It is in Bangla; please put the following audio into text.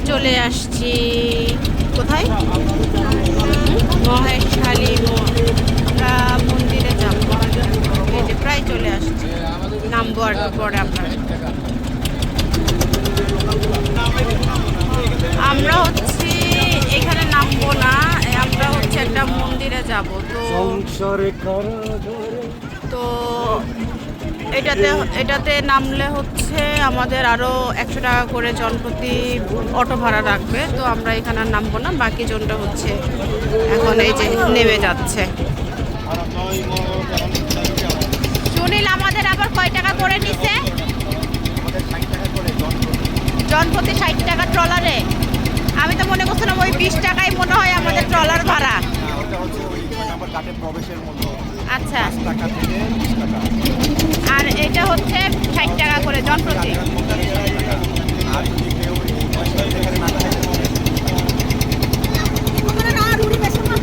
চলে আসছি কোথায়? মহেশখালী আমরা মন্দিরে যাব। এই যে প্রায় চলে আসছি, নামবো আর একটু পরে। আমরা হচ্ছে এখানে নামবো না, আমরা হচ্ছে একটা মন্দিরে যাব। তো এটাতে নামলে হচ্ছে আমাদের আরও 100 টাকা করে জনপ্রতি অটো ভাড়া রাখবে। তো আমরা এখানে আর নামবো না, বাকি জনটা হচ্ছে এখন এই যে নেমে যাচ্ছে। সুনীল, আমাদের আবার কয় টাকা করে নিছে? জনপ্রতি 60 টাকা ট্রলারে। আমি তো মনে করছিলাম ওই 20 টাকাই মনে হয় আমাদের ট্রলার ভাড়া। আচ্ছা, আর এটা হচ্ছে 60 টাকা করে জনপ্রতি।